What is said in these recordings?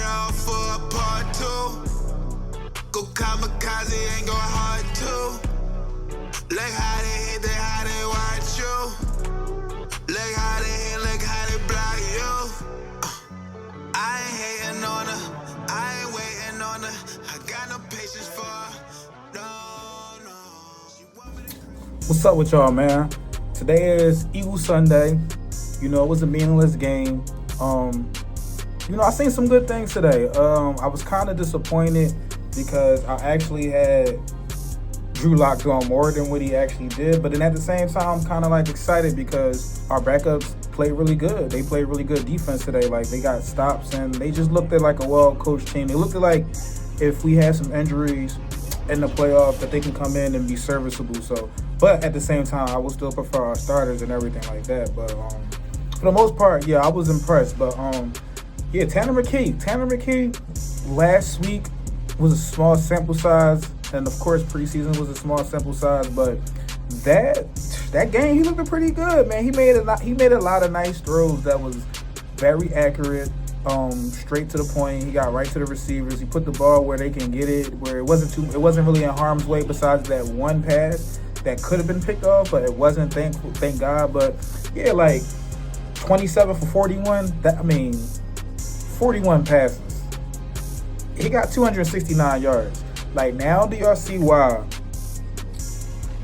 off for a part two. Go kamikaze and go hard too. Look how they hit, they how they watch you. Look how they hit, look how they block you. I ain't hating on her, I ain't waiting on her. I got no patience for her. No. What's up with y'all, man? Today is Eagle Sunday. You know, it was a meaningless game. I seen some good things today. I was kind of disappointed because I actually had Drew Lock doing more than what he actually did. But then at the same time, I'm kind of like excited because our backups played really good. They played really good defense today. Like, they got stops and they just looked at like a well-coached team. They looked at like if we had some injuries in the playoffs that they can come in and be serviceable. So, but at the same time, I would still prefer our starters and everything like that. But for the most part, yeah, I was impressed. But Tanner McKee last week was a small sample size, and of course preseason was a small sample size. But that game, he looked pretty good, man. He made a lot of nice throws that was very accurate. Straight to the point. He got right to the receivers. He put the ball where they can get it, where it wasn't really in harm's way besides that one pass that could have been picked off, but it wasn't, thank God. But yeah, like 27 for 41, 41 passes. He got 269 yards. Like, now do y'all see why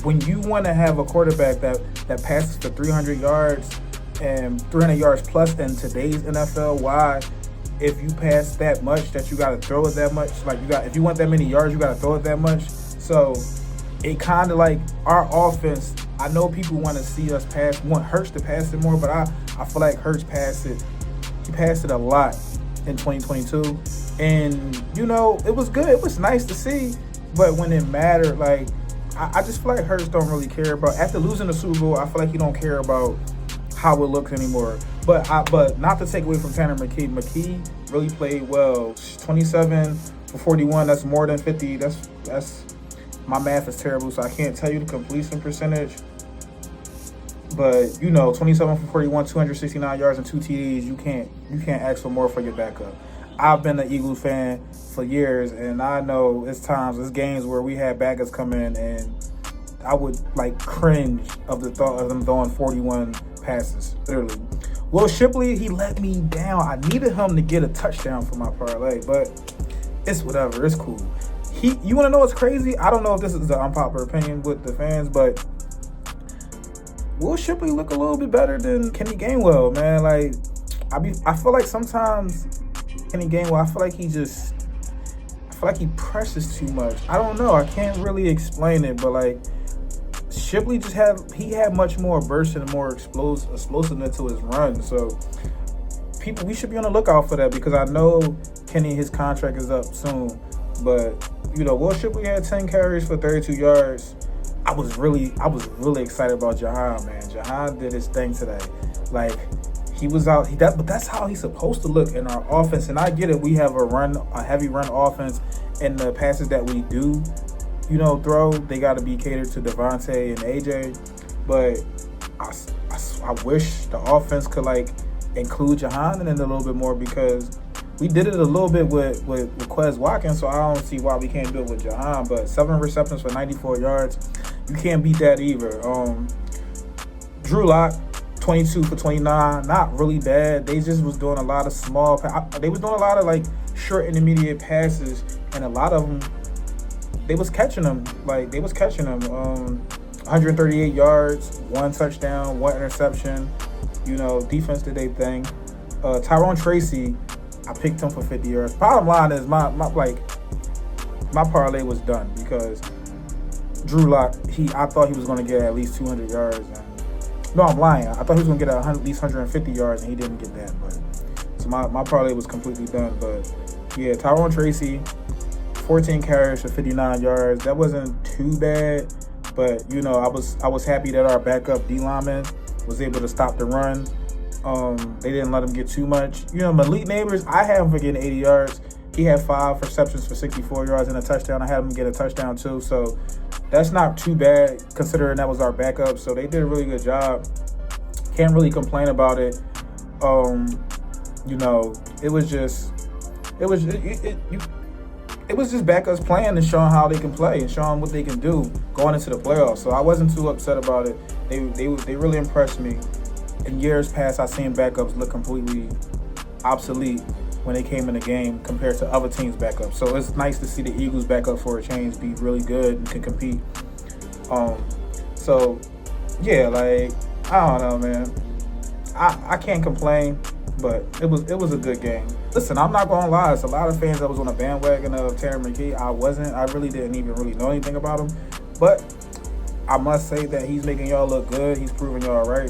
when you want to have a quarterback that passes for 300 yards and 300 yards plus in today's NFL, why, if you pass that much, that you got to throw it that much? Like, if you want that many yards, you got to throw it that much. So it kind of like our offense. I know people want to see us want Hurts to pass it more, but I feel like Hurts passed it. He passed it a lot in 2022, and it was good. It was nice to see, but when it mattered, like I just feel like Hurts don't really care about. After losing the Super Bowl, I feel like he don't care about how it looks anymore. But not to take away from Tanner McKee. McKee really played well. 27 for 41. That's more than 50. That's my math is terrible, so I can't tell you the completion percentage. But 27 for 41, 269 yards and 2 TDs. You can't ask for more for your backup. I've been an Eagles fan for years, and I know it's games where we had backups come in, and I would like cringe of the thought of them throwing 41 passes, literally. Will Shipley, he let me down. I needed him to get a touchdown for my parlay, but it's whatever. It's cool. You want to know what's crazy? I don't know if this is an unpopular opinion with the fans, but Will Shipley look a little bit better than Kenny Gainwell, man. Like, I feel like sometimes Kenny Gainwell, I feel like he presses too much. I don't know. I can't really explain it, but like Shipley had much more burst and more explosiveness to his run. So we should be on the lookout for that, because I know Kenny, his contract is up soon. But Will Shipley had 10 carries for 32 yards. I was really excited about Jahan, man. Jahan did his thing today. Like, he was out. But that's how he's supposed to look in our offense. And I get it. We have a heavy run offense, and the passes that we do, throw, they got to be catered to Devontae and AJ. But I wish the offense could like include Jahan in it a little bit more, because we did it a little bit with Quez Watkins, so I don't see why we can't do it with Jahan. But 7 receptions for 94 yards, you can't beat that either. Drew Lock, 22 for 29, not really bad. They just was doing a lot of they was doing a lot of like short intermediate passes, and a lot of them, they was catching them. 138 yards, 1 touchdown, 1 interception. Defense did their thing. Tyrone Tracy, I picked him for 50 yards. Bottom line is my parlay was done because Drew Lock, I thought he was going to get at least 200 yards. No, I'm lying. I thought he was going to get at least 150 yards, and he didn't get that. But so my parlay was completely done. But yeah, Tyrone Tracy, 14 carries for 59 yards. That wasn't too bad. But I was happy that our backup D lineman was able to stop the run. They didn't let him get too much. Malik Nabers, I had him for getting 80 yards. He had 5 receptions for 64 yards and a touchdown. I had him get a touchdown too. So that's not too bad considering that was our backup. So they did a really good job. Can't really complain about it. It was It was it was just backups playing and showing how they can play and showing what they can do going into the playoffs. So I wasn't too upset about it. They really impressed me. In years past, I've seen backups look completely obsolete when they came in the game compared to other teams' backups. So it's nice to see the Eagles backup for a change be really good and can compete. So yeah, like I don't know, man. I can't complain, but it was a good game. Listen, I'm not gonna lie. It's a lot of fans that was on the bandwagon of Terry McKee. I wasn't. I really didn't even really know anything about him, but I must say that he's making y'all look good. He's proving y'all right.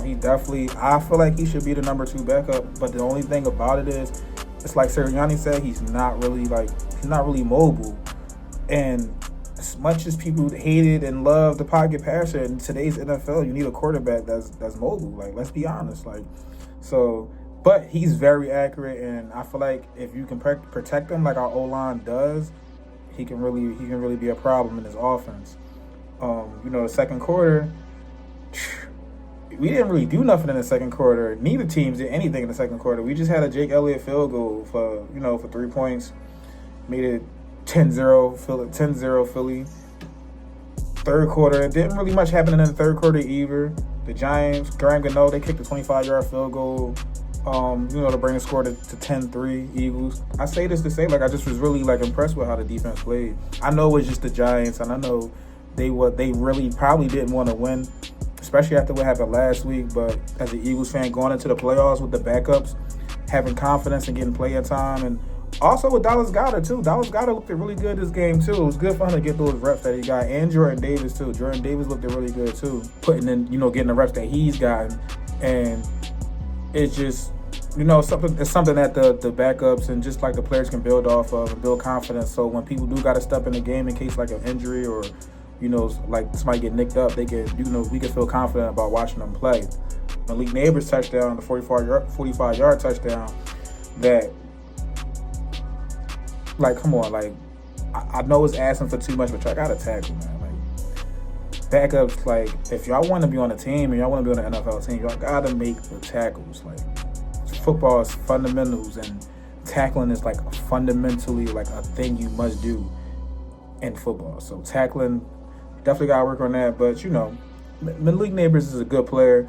He definitely. I feel like he should be the number 2 backup. But the only thing about it is, it's like Sirianni said, he's not really mobile. And as much as people hated and loved the pocket passer in today's NFL, you need a quarterback that's mobile. Like, let's be honest. Like, so. But he's very accurate, and I feel like if you can protect him like our O-line does, he can really be a problem in his offense. The second quarter, we didn't really do nothing in the second quarter. Neither teams did anything in the second quarter. We just had a Jake Elliott field goal for 3 points, made it 10-0 Philly. Third quarter, it didn't really much happen in the third quarter either. The Giants, Graham Gano, they kicked a 25-yard field goal. To bring the score to 10-3 Eagles. I say this to say, like, I just was really, like, impressed with how the defense played. I know it was just the Giants, and I know they really probably didn't want to win, especially after what happened last week. But as an Eagles fan, going into the playoffs with the backups, having confidence and getting playing time, and also with Dallas Goedert, too. Dallas Goedert looked really good this game, too. It was good for him to get those reps that he got, and Jordan Davis, too. Jordan Davis looked really good, too, putting in, getting the reps that he's gotten, and it's just, it's something that the backups and just like the players can build off of and build confidence. So when people do got to step in the game in case like an injury or, like somebody get nicked up, they can, we can feel confident about watching them play. Malik Nabers touchdown, the 45-yard touchdown, that, like, come on, like, I know it's asking for too much, but y'all got to tackle, man. Like, backups, like, if y'all want to be on a team and y'all want to be on an NFL team, y'all got to make the tackles. Like, football is fundamentals, and tackling is like fundamentally like a thing you must do in football. So tackling, definitely got to work on that. But Malik Nabers is a good player.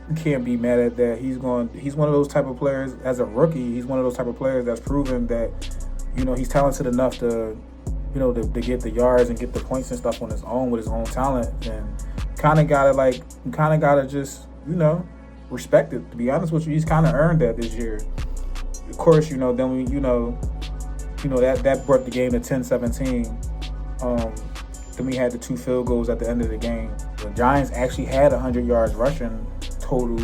You can't be mad at that. He's one of those type of players as a rookie. He's one of those type of players that's proven that he's talented enough to to get the yards and get the points and stuff on his own with his own talent. And kind of gotta just respect it. To be honest with you, he's kind of earned that this year. Of course, then we, that brought the game to 10-17. Then we had the 2 field goals at the end of the game. The Giants actually had 100 yards rushing total,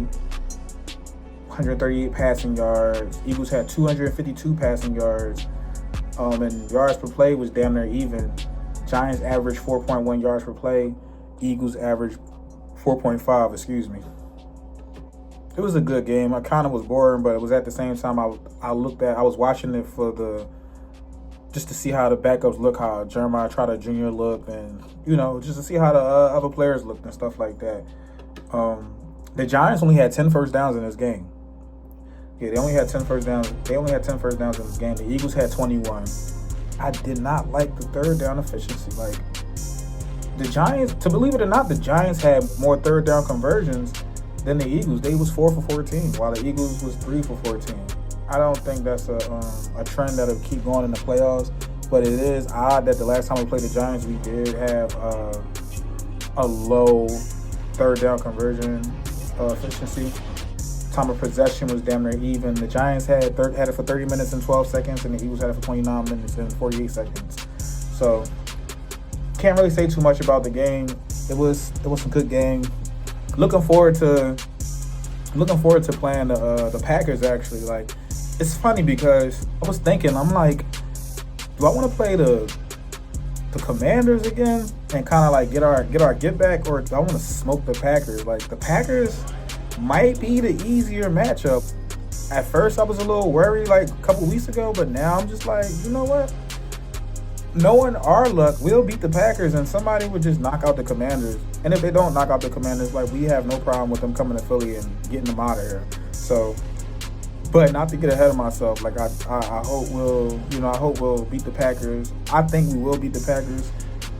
138 passing yards. Eagles had 252 passing yards. And yards per play was damn near even. Giants averaged 4.1 yards per play. Eagles averaged 4.5, excuse me. It was a good game. I kind of was boring, but it was at the same time I was watching it just to see how the backups look, how Jeremiah Trotter Jr. looked, and just to see how the other players looked and stuff like that. The Giants only had 10 first downs in this game. Yeah, they only had 10 first downs. They only had 10 first downs in this game. The Eagles had 21. I did not like the third down efficiency. Like, the Giants, to believe it or not, the Giants had more third down conversions than the Eagles. They was 4 for 14, while the Eagles was 3 for 14. I don't think that's a trend that'll keep going in the playoffs, but it is odd that the last time we played the Giants, we did have a low third down conversion efficiency. Time of possession was damn near even. The Giants had it for 30 minutes and 12 seconds, and the Eagles had it for 29 minutes and 48 seconds. So can't really say too much about the game. It was a good game. Looking forward to playing the Packers, actually. Like, it's funny because I was thinking, I'm like, do I want to play the Commanders again and kind of like get our get back, or do I want to smoke the Packers? Like, the Packers might be the easier matchup. At first I was a little worried like a couple weeks ago, but now I'm just like, you know what? Knowing our luck, we'll beat the Packers and somebody would just knock out the Commanders. And if they don't knock out the Commanders, like, we have no problem with them coming to Philly and getting them out of here. So But not to get ahead of myself, like I hope we'll beat the Packers. I think we will beat the Packers.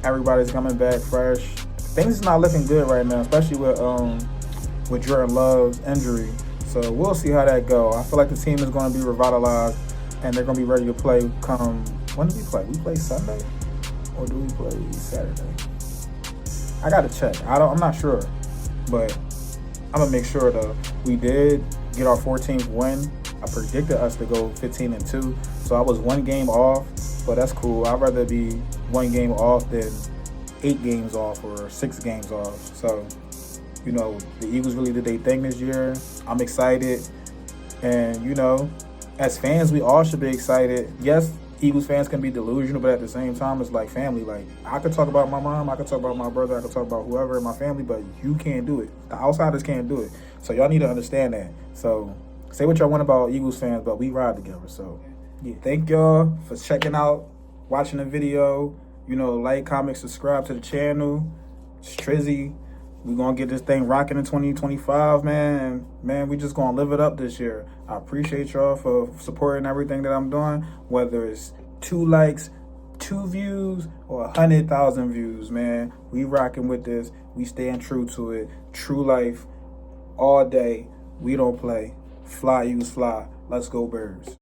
Everybody's coming back fresh. Things is not looking good right now, especially with Jordan Love's injury. So we'll see how that go. I feel like the team is going to be revitalized, and they're going to be ready to play come, when do we play? We play Sunday? Or do we play Saturday? I got to check. I'm not sure. But I'm going to make sure that we did get our 14th win. I predicted us to go 15-2. So I was 1 game off, but that's cool. I'd rather be 1 game off than 8 games off or 6 games off. So, the Eagles really did their thing this year. I'm excited. And, as fans, we all should be excited. Yes, Eagles fans can be delusional, but at the same time, it's like family. Like, I could talk about my mom, I could talk about my brother, I could talk about whoever in my family, but you can't do it. The outsiders can't do it. So y'all need to understand that. So say what y'all want about Eagles fans, but we ride together. So yeah, thank y'all for checking out, watching the video. Like, comment, subscribe to the channel. It's Trizzy. We're going to get this thing rocking in 2025, man. Man, we just going to live it up this year. I appreciate y'all for supporting everything that I'm doing, whether it's 2 likes, 2 views, or 100,000 views, man. We rocking with this. We staying true to it. True life all day. We don't play. Fly, Eagles, fly. Let's go, Birds.